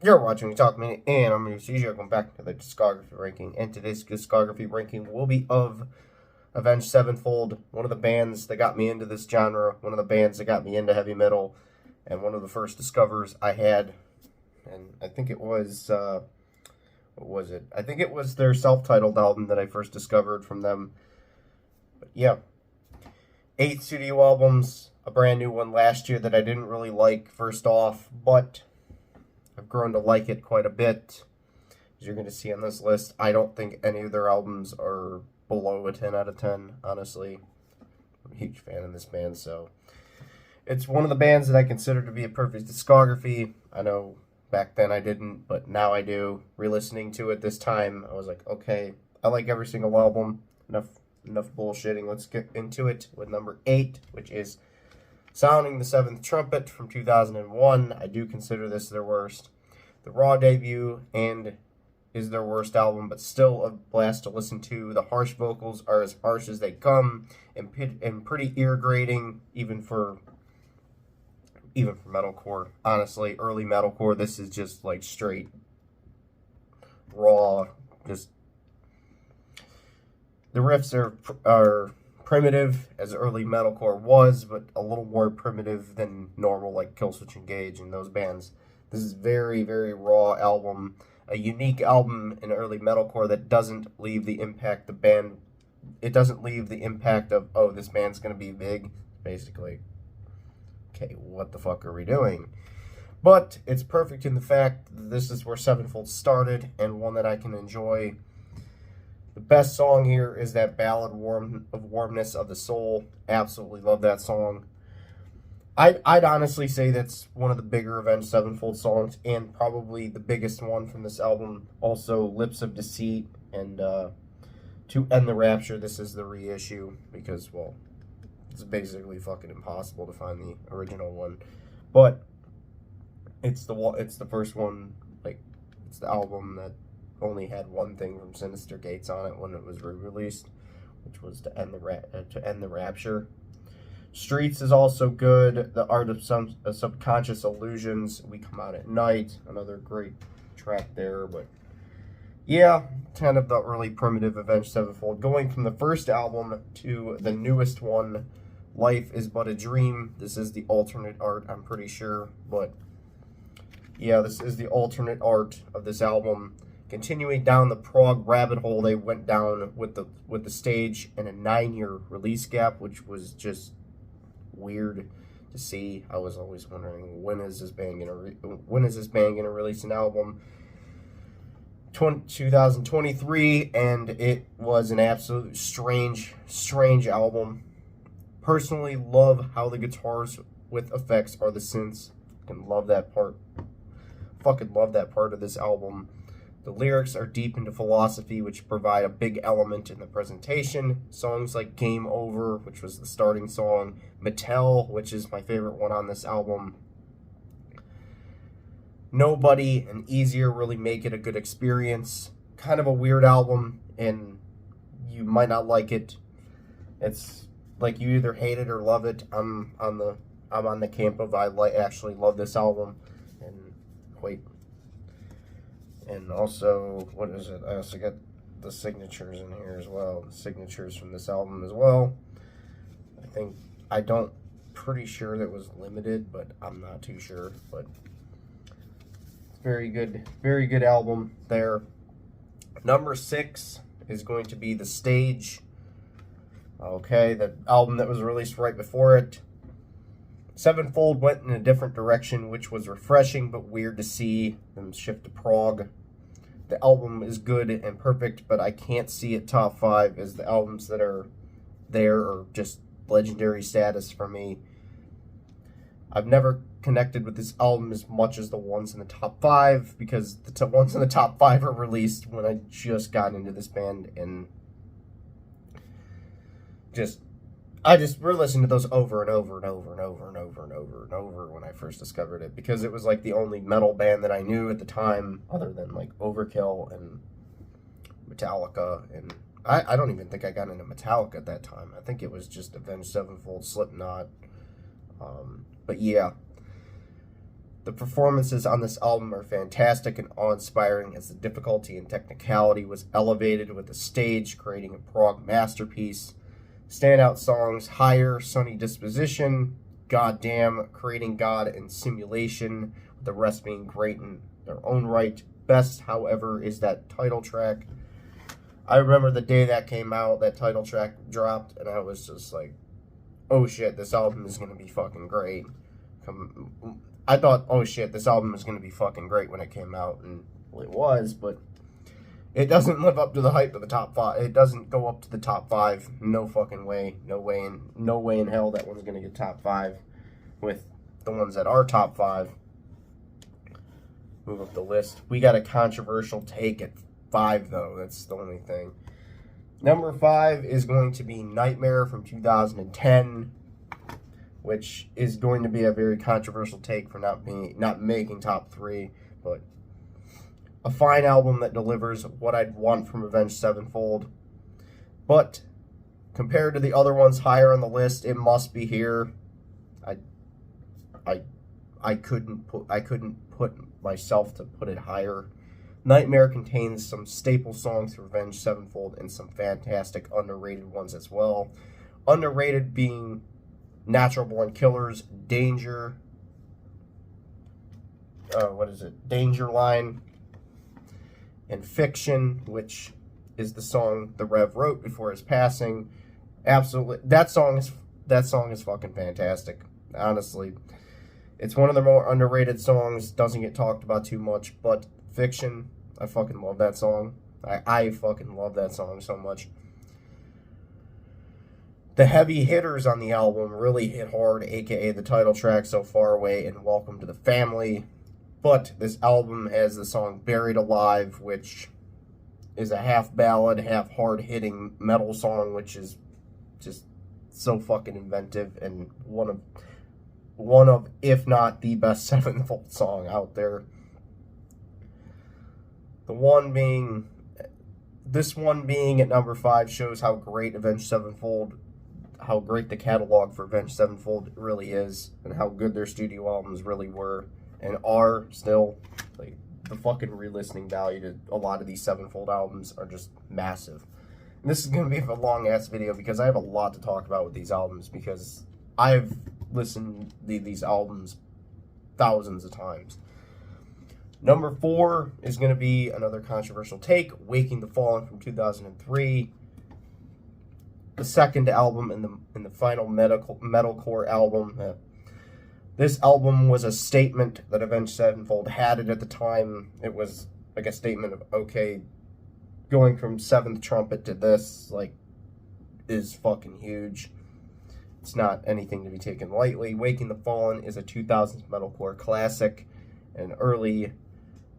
You're watching Talk Minute, and I'm your CJ. Welcome back to the discography ranking. And today's discography ranking will be of Avenged Sevenfold, one of the bands that got me into this genre, one of the bands that got me into heavy metal, and one of the first discovers I had. And I think it was, what was it? I think it was their self-titled album that I first discovered from them. But yeah, 8 studio albums, a brand new one last year that I didn't really like first off, but I've grown to like it quite a bit. As you're going to see on this list, I don't think any of their albums are below a 10 out of 10, honestly. I'm a huge fan of this band, so it's one of the bands that I consider to be a perfect discography. I know back then I didn't, but now I do. Re-listening to it this time, I was like, okay, I like every single album. Enough bullshitting. Let's get into it with number 8, which is Sounding the Seventh Trumpet from 2001. I do consider this their worst. The Raw debut and is their worst album, but still a blast to listen to. The harsh vocals are as harsh as they come and pretty ear-grating, even for metalcore. Honestly, early metalcore, this is just like straight raw. Just the riffs are primitive as early metalcore was, but a little more primitive than normal, like Killswitch Engage and those bands. This is very, very raw album, a unique album in early metalcore that doesn't leave the impact the band. It doesn't leave the impact of, oh, this band's gonna be big. Basically, okay, what the fuck are we doing? But it's perfect in the fact that this is where Sevenfold started and one that I can enjoy. The best song here is that ballad Warmness of the Soul. Absolutely love that song. I'd honestly say that's one of the bigger Avenged Sevenfold songs and probably the biggest one from this album. Also, Lips of Deceit and To End the Rapture. This is the reissue because, well, it's basically fucking impossible to find the original one. But it's the first one, like, it's the album that only had one thing from Sinister Gates on it when it was re-released, which was To End the Rapture. Streets is also good. The Art of Subconscious Illusions, We Come Out at Night, another great track there. But yeah, kind of the early primitive Avenged Sevenfold. Going from the first album to the newest one, Life is But a Dream. This is the alternate art, I'm pretty sure. But yeah, this is the alternate art of this album. Continuing down the prog rabbit hole they went down with the stage and a 9-year release gap, which was just weird to see. I was always wondering, when is this band gonna release an album? 2023, and it was an absolute strange album. Personally, love how the guitars with effects are the synths. Fucking love that part of this album. The lyrics are deep into philosophy, which provide a big element in the presentation. Songs like Game Over, which was the starting song, Mattel, which is my favorite one on this album, Nobody, and Easier really make it a good experience. Kind of a weird album, and you might not like it. It's like you either hate it or love it. I'm on the camp of actually love this album. And wait. And also, what is it? I also got the signatures in here as well. The signatures from this album as well. Pretty sure that was limited, but I'm not too sure. But it's very good album there. Number 6 is going to be The Stage. Okay, the album that was released right before it. Sevenfold went in a different direction, which was refreshing but weird to see them shift to prog. The album is good and perfect, but I can't see it top 5 as the albums that are there are just legendary status for me. I've never connected with this album as much as the ones in the top 5 because the ones in the top 5 are released when I just got into this band, and I just re-listened to those over and over when I first discovered it, because it was like the only metal band that I knew at the time, other than like Overkill and Metallica. And I don't even think I got into Metallica at that time. I think it was just Avenged Sevenfold, Slipknot. But yeah, The performances on this album are fantastic and awe-inspiring as the difficulty and technicality was elevated with the stage, creating a prog masterpiece. Standout songs: Higher, Sunny Disposition, Goddamn, Creating God, and Simulation, with the rest being great in their own right. Best, however, is that title track. I remember the day that came out, that title track dropped, and I was just like, oh shit, this album is going to be fucking great. I thought, oh shit, this album is going to be fucking great when it came out, and well, it was, but it doesn't live up to the hype of the top 5. It doesn't go up to the top 5. No fucking way. No way in hell that one's going to get top 5 with the ones that are top 5. Move up the list. We got a controversial take at 5, though. That's the only thing. Number 5 is going to be Nightmare from 2010, which is going to be a very controversial take for not making top 3, but a fine album that delivers what I'd want from Avenged Sevenfold. But compared to the other ones higher on the list, it must be here. I couldn't put myself to put it higher. Nightmare contains some staple songs from Avenged Sevenfold and some fantastic underrated ones as well. Underrated being Natural Born Killers, Danger, Danger Line, and Fiction, which is the song the Rev wrote before his passing. Absolutely, that song is fucking fantastic. Honestly, it's one of the more underrated songs. Doesn't get talked about too much, but Fiction, I fucking love that song. I fucking love that song so much. The heavy hitters on the album really hit hard, aka the title track, So Far Away, and Welcome to the Family. But this album has the song Buried Alive, which is a half ballad, half hard-hitting metal song, which is just so fucking inventive and one of, if not the best Sevenfold song out there. This one being at number 5 shows how great how great the catalog for Avenged Sevenfold really is, and how good their studio albums really were and are still. Like, the fucking re-listening value to a lot of these Sevenfold albums are just massive. And this is going to be a long-ass video because I have a lot to talk about with these albums, because I've listened to these albums thousands of times. Number 4 is going to be another controversial take, Waking the Fallen from 2003. The second album in the final metalcore album. This album was a statement that Avenged Sevenfold had it at the time. It was like a statement of, okay, going from Seventh Trumpet to this, like, is fucking huge. It's not anything to be taken lightly. Waking the Fallen is a 2000s metalcore classic, an early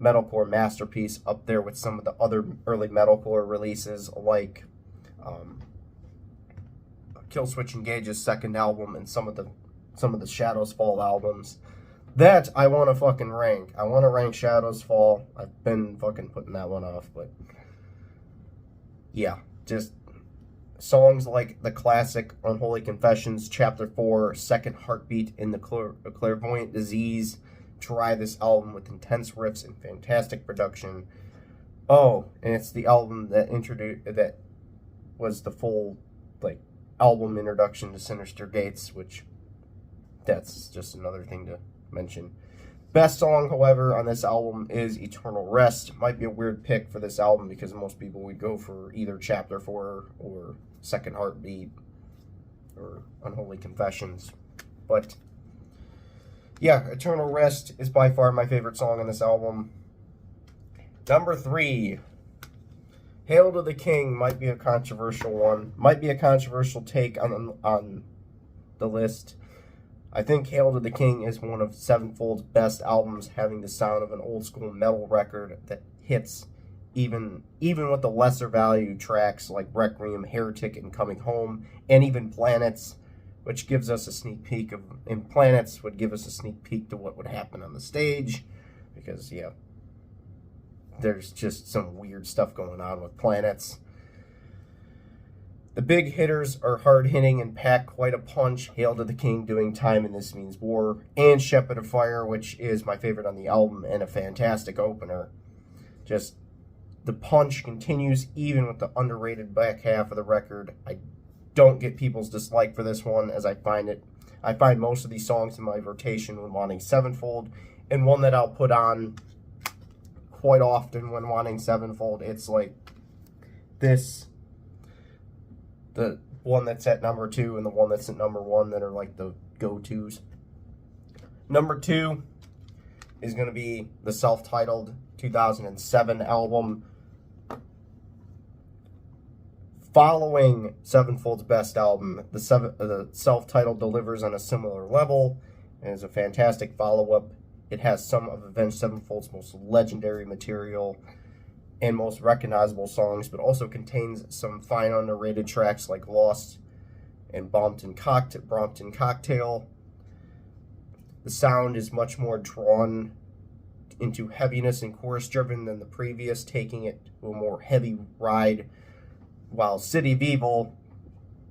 metalcore masterpiece, up there with some of the other early metalcore releases like Killswitch Engage's second album and some of the Shadows Fall albums. That I want to fucking rank. I want to rank Shadows Fall. I've been fucking putting that one off, but yeah, just songs like the classic Unholy Confessions, Chapter 4, Second Heartbeat in the Clairvoyant Disease try this album with intense riffs and fantastic production. Oh, and it's the album that was the full, like, album introduction to Sinister Gates, which that's just another thing to mention. Best song, however, on this album is Eternal Rest. Might be a weird pick for this album because most people would go for either Chapter 4 or Second Heartbeat or Unholy Confessions. But yeah, Eternal Rest is by far my favorite song on this album. Number 3, Hail to the King might be a controversial one. Might be a controversial take on the list. I think Hail to the King is one of Sevenfold's best albums, having the sound of an old school metal record that hits even with the lesser value tracks like Requiem, Heretic, and Coming Home, and even Planets, which gives us a sneak peek Planets would give us a sneak peek to what would happen on the stage, because yeah, there's just some weird stuff going on with Planets. The big hitters are hard-hitting and pack quite a punch. Hail to the King doing Time and This Means War, and Shepherd of Fire, which is my favorite on the album and a fantastic opener. Just the punch continues even with the underrated back half of the record. I don't get people's dislike for this one, as I find most of these songs in my rotation when wanting Sevenfold, and one that I'll put on quite often when wanting Sevenfold. It's like this, the one that's at number 2 and the one that's at number 1 that are like the go-tos. Number 2 is going to be the self-titled 2007 album. Following Sevenfold's best album, the self-titled delivers on a similar level and is a fantastic follow-up. It has some of Avenged Sevenfold's most legendary material and most recognizable songs, but also contains some fine underrated tracks like Lost and Brompton Cocktail. The sound is much more drawn into heaviness and chorus-driven than the previous, taking it to a more heavy ride. While City of Evil,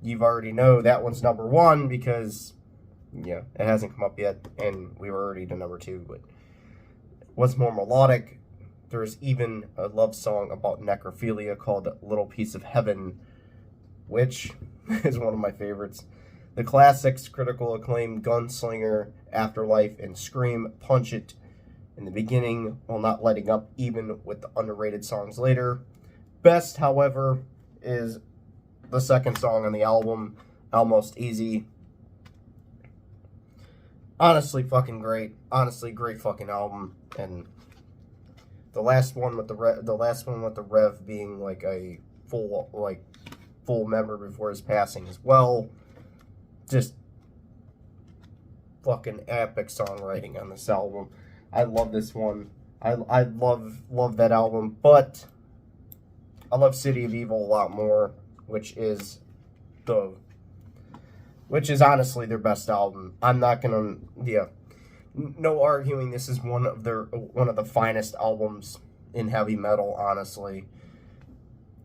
you've already know that one's number 1 because, yeah, it hasn't come up yet, and we were already to number 2. But what's more melodic, there's even a love song about necrophilia called Little Piece of Heaven, which is one of my favorites. The classics, critical acclaim, Gunslinger, Afterlife, and Scream punch it in the beginning while not letting up, even with the underrated songs later. Best, however, is the second song on the album, Almost Easy. Honestly fucking great. Honestly great fucking album. And the last one with the Rev being like a full member before his passing as well. Just fucking epic songwriting on this album. I love this one. I love that album, but I love City of Evil a lot more, which is honestly their best album. I'm not gonna, no arguing. This is one of the finest albums in heavy metal. Honestly,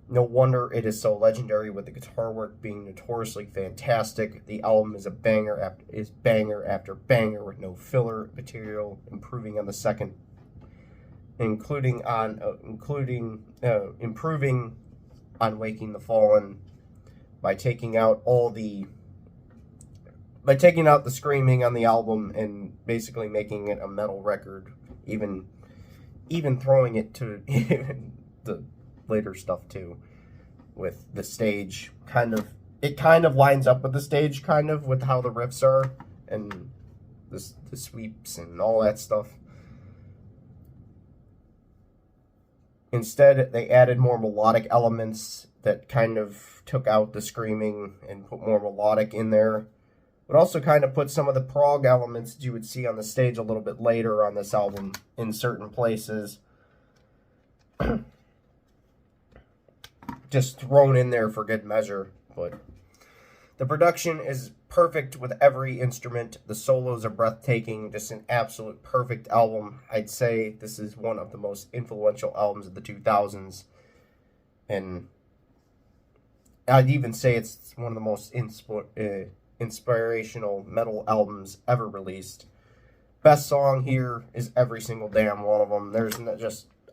no wonder it is so legendary, with the guitar work being notoriously fantastic. The album is banger after banger with no filler material, improving on the second. Improving on Waking the Fallen by taking out the screaming on the album and basically making it a metal record, even throwing it to the later stuff too, with the stage it kind of lines up with the stage, kind of with how the riffs are and the sweeps and all that stuff. Instead, they added more melodic elements that kind of took out the screaming and put more melodic in there. But also kind of put some of the prog elements that you would see on the stage a little bit later on this album in certain places. Just thrown in there for good measure. But the production is perfect with every instrument. The solos are breathtaking. Just an absolute perfect album. I'd say this is one of the most influential albums of the 2000s. And I'd even say it's one of the most inspirational metal albums ever released. Best song here is every single damn one of them.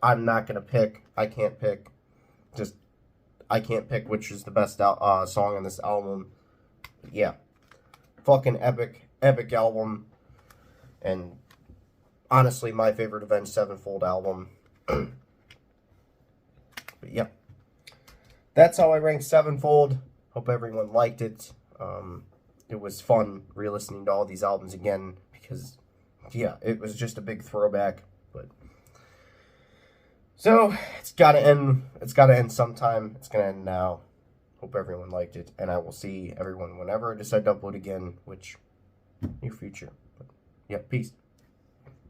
I'm not going to pick. I can't pick which is the best song on this album. Yeah. Fucking epic album. And honestly, my favorite Avenged Sevenfold album. But yeah. That's how I rank Sevenfold. Hope everyone liked it. It was fun re-listening to all these albums again because, yeah, it was just a big throwback. But so it's gotta end. It's gotta end sometime. It's gonna end now. Hope everyone liked it, and I will see everyone whenever I decide to upload again, which near future. But yeah, peace.